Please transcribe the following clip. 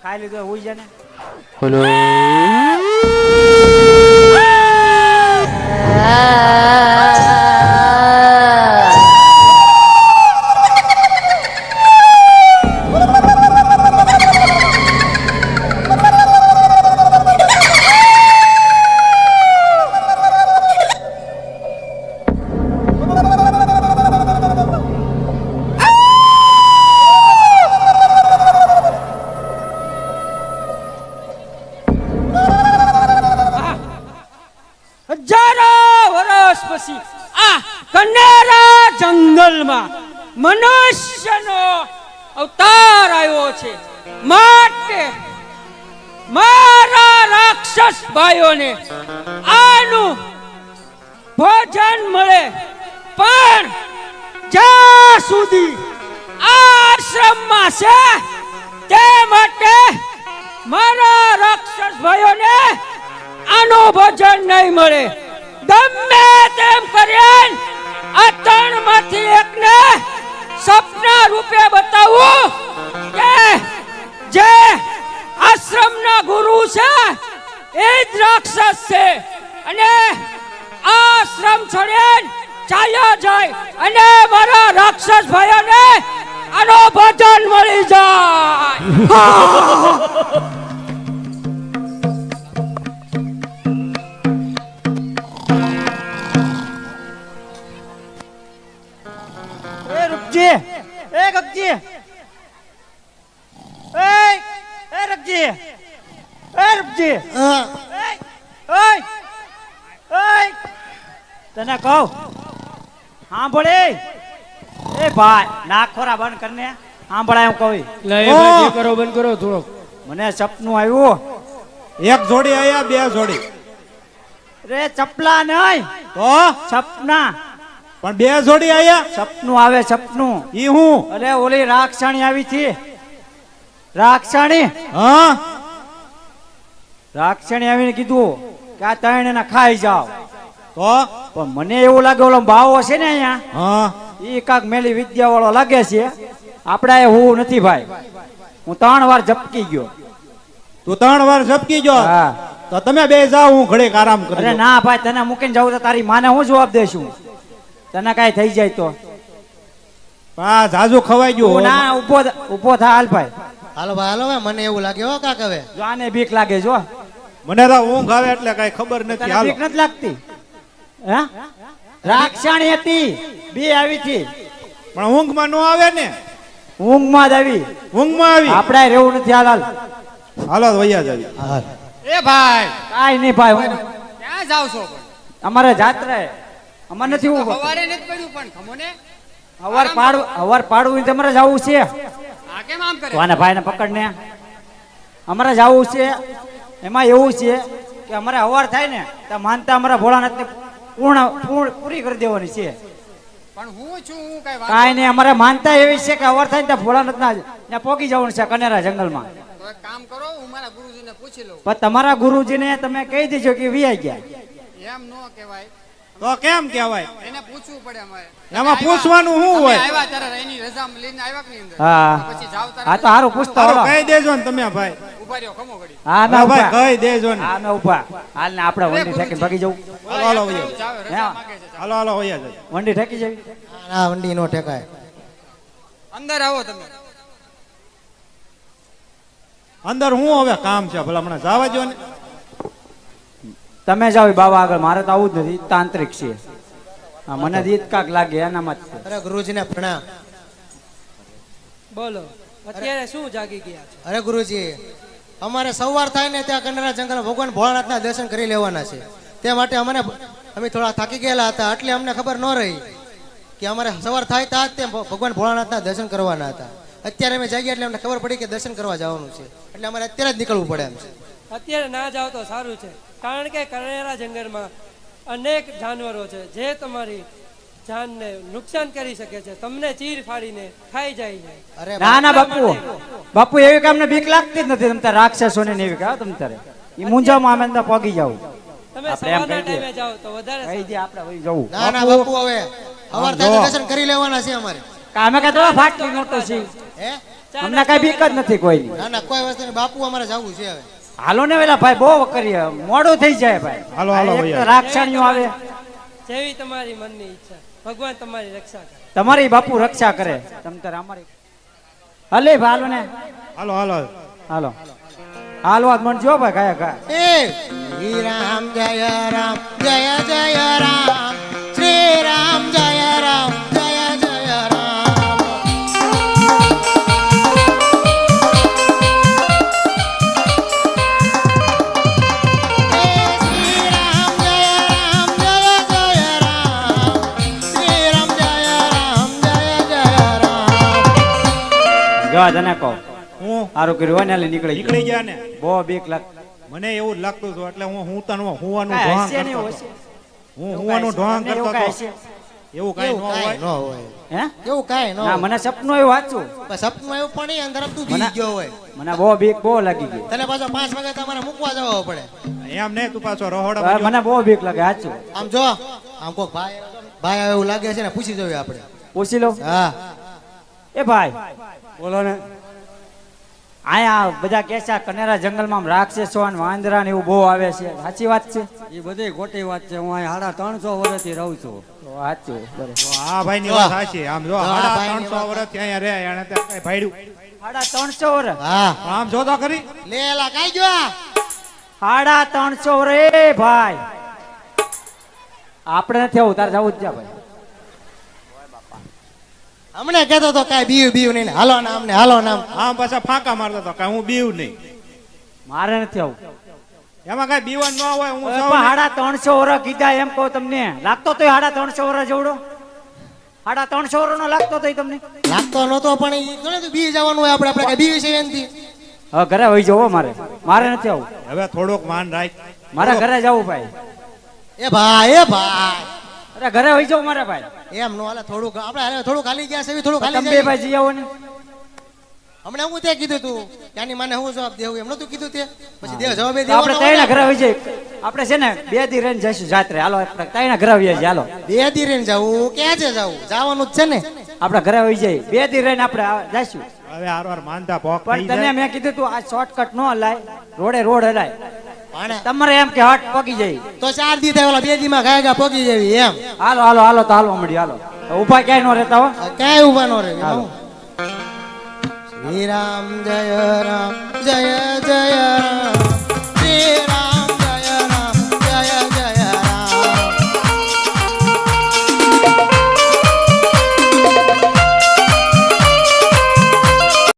ખાઈ લીધું હોય છે ને બોલો પછી આ કનેરા જંગલમાં મનુષ્યનો અવતાર આવ્યો છે માટે મારા રાક્ષસ ભાઈઓને આનું ભોજન મળે પણ જ્યાં સુધી આશ્રમમાં છે તે માટે મારા રાક્ષસ ભાઈઓને આનું ભોજન નહીં મળે ગમે તેમ કરીને આ ત્રણમાંથી એકને સપના રૂપે બતાવું કે જે આશ્રમના ગુરુ છે એ જ રાક્ષસ છે અને આશ્રમ છોડીને ચાલ્યા જાય અને મારા રાક્ષસ ભાઈઓને આનો ભોજન મળી જાય તને કહું હા ભળે એ ભાઈ નાક ખોરા બંધ કરને સાંભળાય હું કહું કરો બંધ કરો થોડોક મને સપનું આવ્યું એક જોડી આયા બે જોડી રે ચપલા નહીં તો સપના પણ બે જોડી આયા સપનું આવે સપનું ઈ હું અરે ઓલી રાક્ષણી આવી હતી રાક્ષણી હા રાક્ષણી આવીને કીધું કે આ ત્રણ એના ખાઈ જાઓ તો પણ મને એવું લાગે ઓલો બાવો છે ને અહીંયા હા ઈ કાક મેલી વિદ્યા વાળો લાગે છે આપડા એ હું નથી ભાઈ હું 3 વાર ઝપકી ગયો તું 3 વાર ઝપકી જો હા તો તમે બે જાઓ હું ઘડીક આરામ અરે કરું ના ભાઈ તને મૂકીને જાવ તો તારી માને હું જવાબ દેશું તને કાઈ થઈ જાય તો આ જાજુ ખવાઈ તું ગયું ના ઊભો થા હાલ ભાઈ હાલો ભાઈ હાલો ભાઈ, મને એવું લાગે હો કાક હવે જો આને બીક લાગે જો મને તો ઊંઘ આવે એટલે કઈ ખબર નથી તને હાલો બીક નથી લાગતી હે રાક્ષણી હતી બે આવી હતી પણ ઊંઘમાં નો આવે ને ઊંઘમાં જ આવી ઊંઘમાં આવી આપડે રહેવું નથી હાલ હાલ હાલો તો વૈયા જાવી એ ભાઈ કાઈ નહીં ભાઈ ક્યાં જાવ છો પણ? અમારે જાત્રા અમારે નથી ઊભો સવારે નથી પડ્યું પણ ખમો ને હવાર પાડવું તમારે જવું છે આ કેમ આમ કરે તો આને ભાઈને પકડને અમારે જવું છે એમાં એવું છે કે અમારે હવાર થાય ને તો માનતા અમારા ભોળાનાથને પૂરી કરી દેવાની છે પણ હું છું હું કઈ વાત કાંઈ નહીં અમારે માનતા એવી છે કે હવાર થાય ને તો ભોળાનાથના ત્યાં પોકી જવાનું છે કનેરા જંગલમાં તો એક કામ કરો હું મારા ગુરુજીને પૂછી લઉં પણ તમારા ગુરુજીને તમે કહી દેજો કે વી ગયા એમ નો કહેવાય તો કેમ કહેવાય એને પૂછવું પડે અમારે એમાં પૂછવાનું શું તમે હોય આવ્યા ત્યારે એની રજા લઈને આવ્યા કે નહીં અંદર હા પછી જાવ હા તારે તો હારું પૂછતા હાલો હોલો કહી દેજો ને તમે ભાઈ ઉભા રહ્યો ખમો ઘડી હા હા ના ભાઈ ઉભા કહી દેજો ને હા ના ઉભા હાલ ને આપણે વંડી ઠેકીને ભાગી જવું હાલો હાલો વૈયા જાવ રજા હા. માંગે છે જાવ. હાલો હાલો વૈયા જાય વંડી ઠેકી જવી આ વંડી નો ઠેકાય અંદર આવો તમે અંદર હું હવે કામ છે ભલા હમણાં જવા દો ને તમે જાઓ ઈ બાબા આગળ મારે તો આવું જ નથી તાંત્રિક છે હા મને રીત કાક લાગે એનામાં જ છે અરે ગુરુજીને પ્રણામ. બોલો અત્યારે શું જાગી ગયા છે? અરે ગુરુજી અમારે સવાર થાય ને ત્યાં કનેરા જંગલ ભગવાન ભોળાનાથના દર્શન કરી લેવાના છે તે માટે અમે થોડા થાકી ગયેલા હતા એટલે અમને ખબર ન રહી કે અમારે સવાર થાય ત્યાં જ તે ભગવાન ભોળાનાથના દર્શન કરવાના હતા. અત્યારે અમે જાગ્યા એટલે અમને ખબર પડી કે દર્શન કરવા જવાનું છે એટલે અમારે અત્યારે જ નીકળવું પડે એમ છે. અત્યારે ના જાઓ તો સારું છે કારણ કે કનેરા જંગલમાં અનેક જાનવરો છે જે તમારી જાનને નુકસાન કરી શકે છે, તમને ચીર ફાડીને ખાઈ જાય છે. અરે ના ના બાપુ એવી કામને બીક લાગતી જ નથી તમ તારે રાક્ષસોને ને એવી કા તમ તારે ઈ મુંજામાં અમે તો પોગી જાવ તમે આપણે એમ સવારના કહી દે. ટાઈમે જાઓ તો વધારે કહી સારું. દે આપણે વહી જવું ના ના બાપુ હવે સવાર થાય તો દર્શન કરી લેવાના છે અમારે. કામે કે તો ફાટલી નતો છે હે અમને કઈ બીક જ નથી કોઈની. ના ના કોઈ વસ્તુ નહીં. બાપુ અમારે જવું છે હવે. હાલો ને વેલા ભાઈ, બહુ કરીએ, મોડું થઈ જાય ભાઈ. હાલો, હાલો એક તો ભૈયા. રાક્ષણીઓ આવે. જેવી તમારી મનની ઈચ્છા, ભગવાન તમારી રક્ષા કરે. તમારી બાપુ રક્ષા કરે. તમ તારે અમારી હલે ભાઈ, હાલો ને, હાલો હાલો હાલો હાલો આજ મન જો ભાઈ, ગાયા ગા. એ શ્રી રામ જય રામ જય જય રામ શ્રી રામ જય રામ જય જય રામ. એ શ્રી રામ જય રામ જય જય રામ શ્રી રામ જય રામ જય જય રામ. જો તને કહું, હું સારું કર્યું હોય ને, એટલે નીકળી નીકળી ગયો. ગયા ને બહુ બીક લાગ. મને એવું જ લાગતું હતું એટલે હું હુવાનું કાંઈ ઢોંગ હશે નહીં, કરતો હશે. હતો. હું હુવાનું ઢોંગ તમને કરતો એવું કાંઈ હતો. હશે? એવું કાંઈ એવું ન કાંઈ હોય. ન હોય. હે? એવું કાંઈ ન ના, હોય. મને સપનું એવું વાંચું. પણ સપનું એવું પણ નહીં, અંદર તું ભી ગયો હોય. મને બહુ બીક બહુ લાગી ગઈ. તને પાછો 5 વાગે તમારે મૂકવા જવો પડે. એમ નહીં, તું પાછો રહોડા મને બહુ બીક લાગે, સાચું. આમ જો, આમ કોક ભાઈ ભાઈ આવે એવું લાગે છે ને, પૂછી જોઈએ આપણે. પૂછી લો. હા એ ભાઈ બોલો ને. આયા બધા કે છે આ કનેરા જંગલમાં આમ રાક્ષસો અને વાંદરા ને એવું બહુ આવે છે, સાચી વાત છે? એ બધી ખોટી વાત છે. હું અહીં 350 વર્ષથી રહું છું. તો સાચું, બરાબર. આ ભાઈ ની જો. વાત સાચી. આમ જો જો, આ સાડા ભાઈની 300 વર્ષથી અહીંયા રહે, એને ત્યાં કાંઈ ભાડ્યું. 350 વર્ષ. હા પણ આમ જો તો ખરી. લે એલા કાઈ ગયો. 350 વર્ષ. એ ભાઈ આપણે નથી આવું, તારે જવું જ છે ભાઈ. અમને કહેતો તો કાઈ બીવ બીવ નહીં, હાલો નામ ને હાલો નામ. આમ પાછા ફાંકા મારતો હતો કાંઈ હું બીવ નહીં. મારે નથી આવું. એમાં કાંઈ બીવન ન હોય. હું હવે સૌ પણ 350 વર્ષ કીધા એમ કહું તમને. લાગતો તો 350 વર્ષ જેવડો. 350 વર્ષ નો લાગતો તો તમને. લાગતો નતો પણ ઈ ગણે તું બી જવાનું હોય આપણે. આપણે કઈ બીવી છે એનથી. હવે ઘરે વહી જવો. મારે નથી આવું. હવે થોડોક માન રાખ. મારે ઘરે જવું ભાઈ. એ ભાઈ એ ભાઈ અરે ઘરે વહી જવું મારે ભાઈ. એમ નો હાલે. થોડુંક આપણે હાલે, થોડુંક ખાલી ગયા છે, થોડું ખાલી તમે બે જાય. ભાઈ જઈ આવો ને. હમણાં હું તે કીધું તું ત્યાંની માને હું જવાબ દેવું એમ નતું કીધું તે. પછી દેવ જવાબ તો આપણે ત્રણેય ઘરે વહી જઈએ. આપણે છે ને 2 દી રહીને જઈશું જાત્રે. હાલો આપણે ત્રણેય ઘરે વહી જઈએ. હાલો બે દી રહીને જવું ક્યાં છે જવું? જવાનું જ છે ને. આપણે ઘરે વહી જઈએ. 2 દી રહીને આપણે જઈશું. હવે હારવાર માનતા પોક પણ થઈ તને જાય. મેં કીધું તું આ શોર્ટકટ ન હલાય, રોડ હલાય. પણ તમારે એમ કે હટ પગી જાય. તો 4 દી થાય, ઓલા 2 દી માં ગાયગા પોગી જેવી એમ. હાલો તો હાલવા મળી. હાલો તો ઊભા ક્યાંય ન રહેતા હો. ક્યાંય ઉભા નો રહે. હાલો. શ્રી રામ જય રામ જય જય રામ